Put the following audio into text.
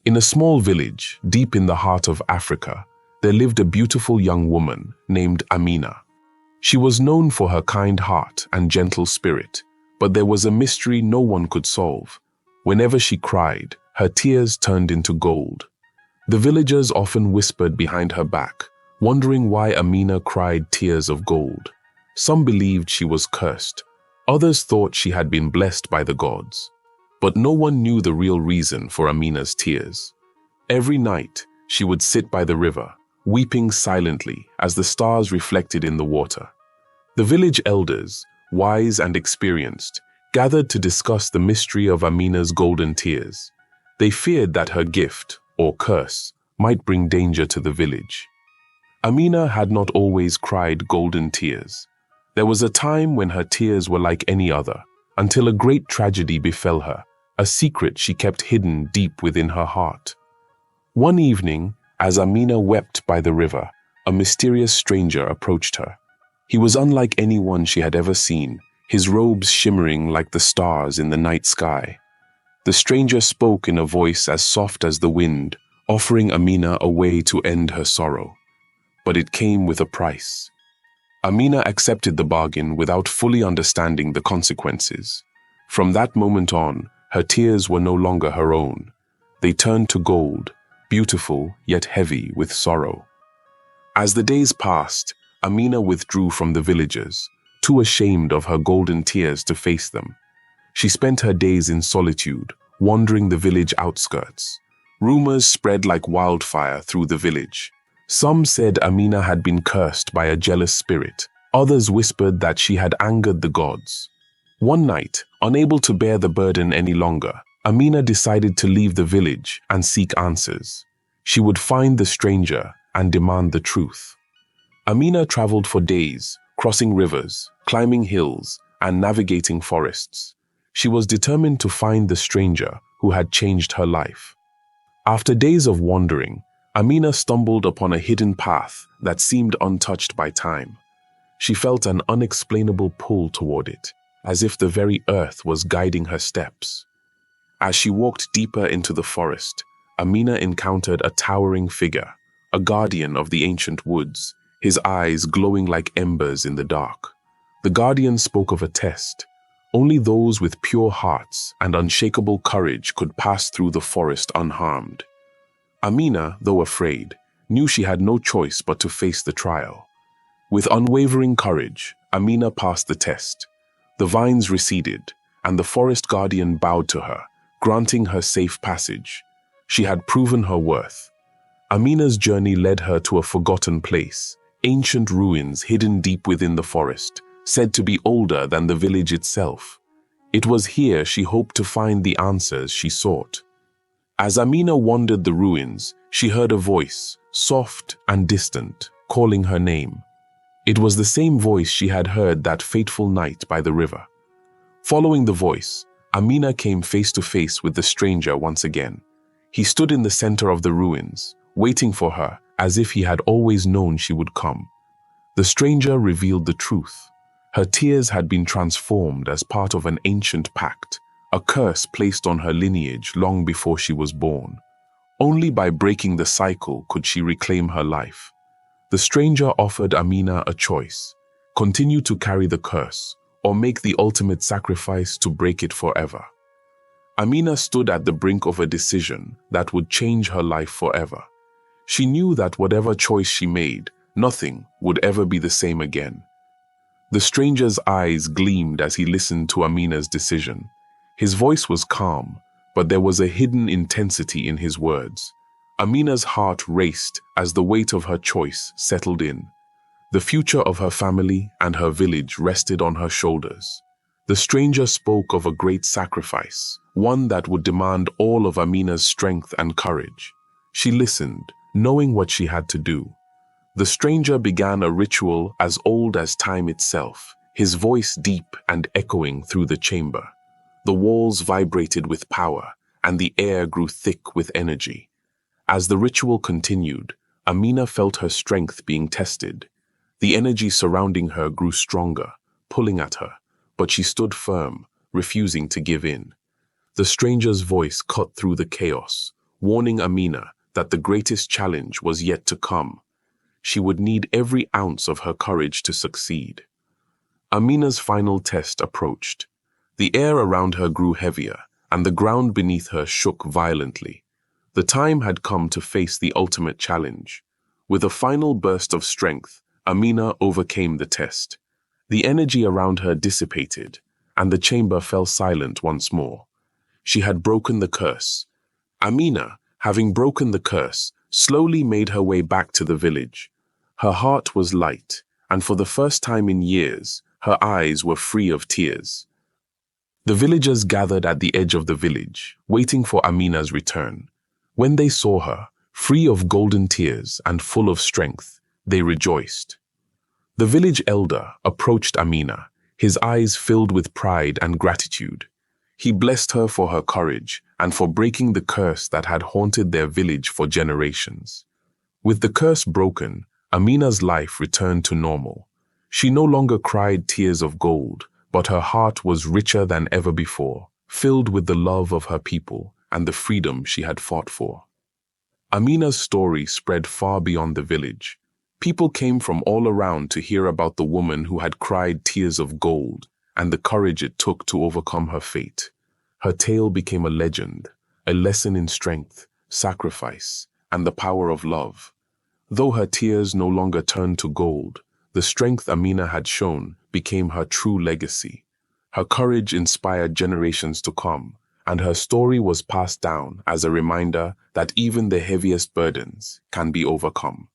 In a small village, deep in the heart of Africa, there lived a beautiful young woman named Amina. She was known for her kind heart and gentle spirit, but there was a mystery no one could solve. Whenever she cried, her tears turned into gold. The villagers often whispered behind her back, wondering why Amina cried tears of gold. Some believed she was cursed. Others thought she had been blessed by the gods. But no one knew the real reason for Amina's tears. Every night, she would sit by the river, weeping silently as the stars reflected in the water. The village elders, wise and experienced, gathered to discuss the mystery of Amina's golden tears. They feared that her gift, or curse, might bring danger to the village. Amina had not always cried golden tears. There was a time when her tears were like any other, until a great tragedy befell her, a secret she kept hidden deep within her heart. One evening, as Amina wept by the river, a mysterious stranger approached her. He was unlike anyone she had ever seen, his robes shimmering like the stars in the night sky. The stranger spoke in a voice as soft as the wind, offering Amina a way to end her sorrow. But it came with a price. Amina accepted the bargain without fully understanding the consequences. From that moment on, her tears were no longer her own. They turned to gold, beautiful yet heavy with sorrow. As the days passed, Amina withdrew from the villagers, too ashamed of her golden tears to face them. She spent her days in solitude, wandering the village outskirts. Rumors spread like wildfire through the village. Some said Amina had been cursed by a jealous spirit. Others whispered that she had angered the gods. One night, unable to bear the burden any longer, Amina decided to leave the village and seek answers. She would find the stranger and demand the truth. Amina traveled for days, crossing rivers, climbing hills, and navigating forests. She was determined to find the stranger who had changed her life. After days of wandering, Amina stumbled upon a hidden path that seemed untouched by time. She felt an unexplainable pull toward it, as if the very earth was guiding her steps. As she walked deeper into the forest, Amina encountered a towering figure, a guardian of the ancient woods, his eyes glowing like embers in the dark. The guardian spoke of a test. Only those with pure hearts and unshakable courage could pass through the forest unharmed. Amina, though afraid, knew she had no choice but to face the trial. With unwavering courage, Amina passed the test. The vines receded, and the forest guardian bowed to her, granting her safe passage. She had proven her worth. Amina's journey led her to a forgotten place, ancient ruins hidden deep within the forest, said to be older than the village itself. It was here she hoped to find the answers she sought. As Amina wandered the ruins, she heard a voice, soft and distant, calling her name. It was the same voice she had heard that fateful night by the river. Following the voice, Amina came face to face with the stranger once again. He stood in the center of the ruins, waiting for her as if he had always known she would come. The stranger revealed the truth. Her tears had been transformed as part of an ancient pact, a curse placed on her lineage long before she was born. Only by breaking the cycle could she reclaim her life. The stranger offered Amina a choice: continue to carry the curse, or make the ultimate sacrifice to break it forever. Amina stood at the brink of a decision that would change her life forever. She knew that whatever choice she made, nothing would ever be the same again. The stranger's eyes gleamed as he listened to Amina's decision. His voice was calm, but there was a hidden intensity in his words. Amina's heart raced as the weight of her choice settled in. The future of her family and her village rested on her shoulders. The stranger spoke of a great sacrifice, one that would demand all of Amina's strength and courage. She listened, knowing what she had to do. The stranger began a ritual as old as time itself, his voice deep and echoing through the chamber. The walls vibrated with power, and the air grew thick with energy. As the ritual continued, Amina felt her strength being tested. The energy surrounding her grew stronger, pulling at her, but she stood firm, refusing to give in. The stranger's voice cut through the chaos, warning Amina that the greatest challenge was yet to come. She would need every ounce of her courage to succeed. Amina's final test approached. The air around her grew heavier, and the ground beneath her shook violently. The time had come to face the ultimate challenge. With a final burst of strength, Amina overcame the test. The energy around her dissipated, and the chamber fell silent once more. She had broken the curse. Amina, having broken the curse, slowly made her way back to the village. Her heart was light, and for the first time in years, her eyes were free of tears. The villagers gathered at the edge of the village, waiting for Amina's return. When they saw her, free of golden tears and full of strength, they rejoiced. The village elder approached Amina, his eyes filled with pride and gratitude. He blessed her for her courage and for breaking the curse that had haunted their village for generations. With the curse broken, Amina's life returned to normal. She no longer cried tears of gold, but her heart was richer than ever before, filled with the love of her people and the freedom she had fought for. Amina's story spread far beyond the village. People came from all around to hear about the woman who had cried tears of gold and the courage it took to overcome her fate. Her tale became a legend, a lesson in strength, sacrifice, and the power of love. Though her tears no longer turned to gold, the strength Amina had shown became her true legacy. Her courage inspired generations to come, and her story was passed down as a reminder that even the heaviest burdens can be overcome.